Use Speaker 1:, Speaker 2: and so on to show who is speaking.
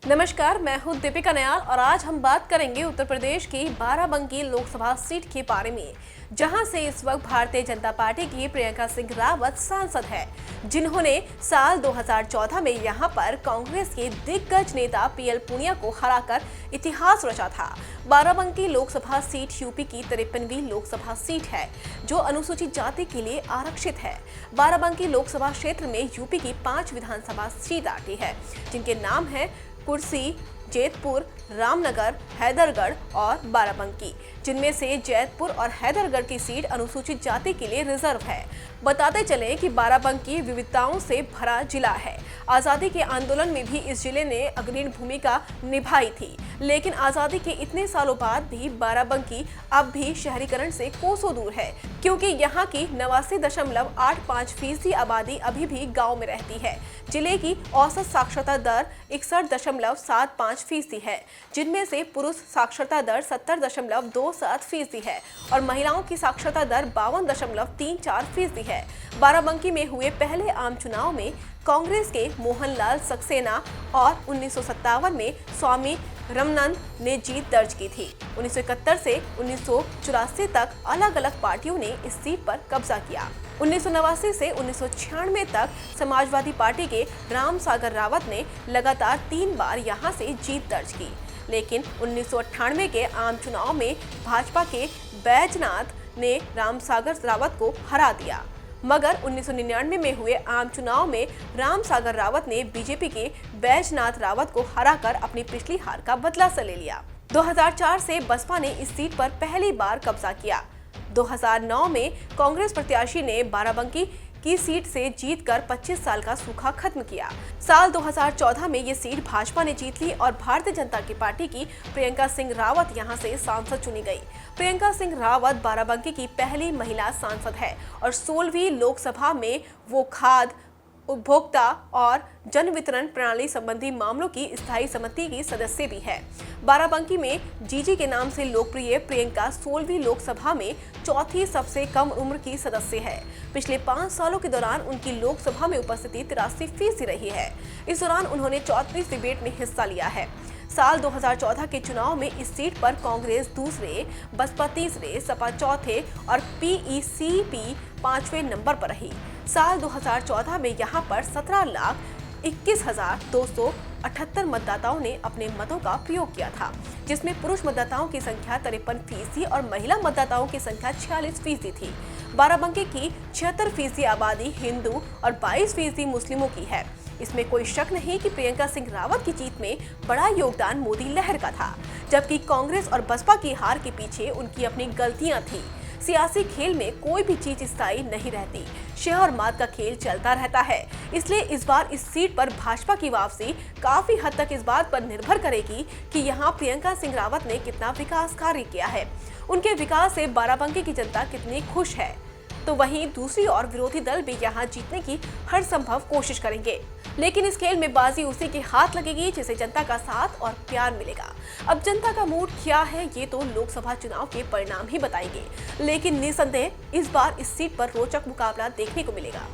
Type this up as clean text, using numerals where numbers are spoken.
Speaker 1: नमस्कार, मैं हूं दीपिका नयाल और आज हम बात करेंगे उत्तर प्रदेश की बाराबंकी लोकसभा सीट के बारे में, जहां से इस वक्त भारतीय जनता पार्टी की प्रियंका सिंह रावत सांसद है, जिन्होंने साल 2014 में यहां पर कांग्रेस के दिग्गज नेता पीएल पूनिया को हराकर इतिहास रचा था। बाराबंकी लोकसभा सीट यूपी की 53वीं लोकसभा सीट है, जो अनुसूचित जाति के लिए आरक्षित है। बाराबंकी लोकसभा क्षेत्र में यूपी की 5 विधानसभा सीट आती है, जिनके नाम है कुर्सी, जैतपुर, रामनगर, हैदरगढ़ और बाराबंकी, जिनमें से जैतपुर और हैदरगढ़ की सीट अनुसूचित जाति के लिए रिजर्व है। बताते चलें कि बाराबंकी विविधताओं से भरा जिला है। आज़ादी के आंदोलन में भी इस जिले ने अग्रणी भूमिका निभाई थी, लेकिन आज़ादी के इतने सालों बाद भी बाराबंकी अब भी शहरीकरण से कोसों दूर है, क्योंकि यहाँ की 89.85% आबादी अभी भी गाँव में रहती है। जिले की औसत साक्षरता दर 61.75% है, जिनमें से पुरुष साक्षरता दर 70.27% है और महिलाओं की साक्षरता दर 52.34% है। बाराबंकी में हुए पहले आम चुनाव में कांग्रेस के मोहनलाल सक्सेना और 1957 में स्वामी रमनंद ने जीत दर्ज की थी। 1971 से 1984 तक अलग अलग पार्टियों ने इस सीट पर कब्जा किया। 1989 से 1996 तक समाजवादी पार्टी के राम सागर रावत ने लगातार 3 बार यहां से जीत दर्ज की, लेकिन 1998 के आम चुनाव में भाजपा के बैजनाथ ने राम सागर रावत को हरा दिया, मगर 1999 में हुए आम चुनाव में राम सागर रावत ने बीजेपी के बैजनाथ रावत को हराकर अपनी पिछली हार का बदला ले लिया। 2004 से बसपा ने इस सीट पर पहली बार कब्जा किया। 2009 में कांग्रेस प्रत्याशी ने बाराबंकी की सीट से जीतकर 25 साल का सूखा खत्म किया। साल 2014 में ये सीट भाजपा ने जीत ली और भारतीय जनता पार्टी की प्रियंका सिंह रावत यहां से सांसद चुनी गई। प्रियंका सिंह रावत बाराबंकी की पहली महिला सांसद है और 16वीं लोकसभा में वो खाद्य, उपभोक्ता और जन वितरण प्रणाली संबंधी मामलों की स्थायी समिति की सदस्य भी है। बाराबंकी में जीजी के नाम से लोकप्रिय प्रियंका 16वीं लोकसभा में चौथी सबसे कम उम्र की सदस्य है। पिछले 5 सालों के दौरान उनकी लोकसभा में उपस्थिति 83% रही है। इस दौरान उन्होंने 34 डिबेट में हिस्सा लिया है। साल 2014 के चुनाव में इस सीट पर कांग्रेस दूसरे, बसपा तीसरे, सपा चौथे और पीईसीपी 5वें नंबर पर रही। साल 2014 में यहां पर 17,21,278 मतदाताओं ने अपने मतों का प्रयोग किया था, जिसमें पुरुष मतदाताओं की संख्या 53% और महिला मतदाताओं की संख्या 46% थी। बाराबंकी की 76% आबादी हिंदू और 22% मुस्लिमों की है। इसमें कोई शक नहीं कि प्रियंका सिंह रावत की जीत में बड़ा योगदान मोदी लहर का था, जबकि कांग्रेस और बसपा की हार के पीछे उनकी अपनी गलतियां थी। सियासी खेल में कोई भी चीज स्थायी नहीं रहती, शेर और मात का खेल चलता रहता है। इसलिए इस बार इस सीट पर भाजपा की वापसी काफी हद तक इस बात पर निर्भर करेगी कि यहाँ प्रियंका सिंह रावत ने कितना विकास कार्य किया है, उनके विकास से बाराबंकी की जनता कितनी खुश है। तो वहीं दूसरी ओर विरोधी दल भी यहाँ जीतने की हर संभव कोशिश करेंगे, लेकिन इस खेल में बाजी उसी के हाथ लगेगी जिसे जनता का साथ और प्यार मिलेगा। अब जनता का मूड क्या है, ये तो लोकसभा चुनाव के परिणाम ही बताएंगे, लेकिन निसंदेह इस बार इस सीट पर रोचक मुकाबला देखने को मिलेगा।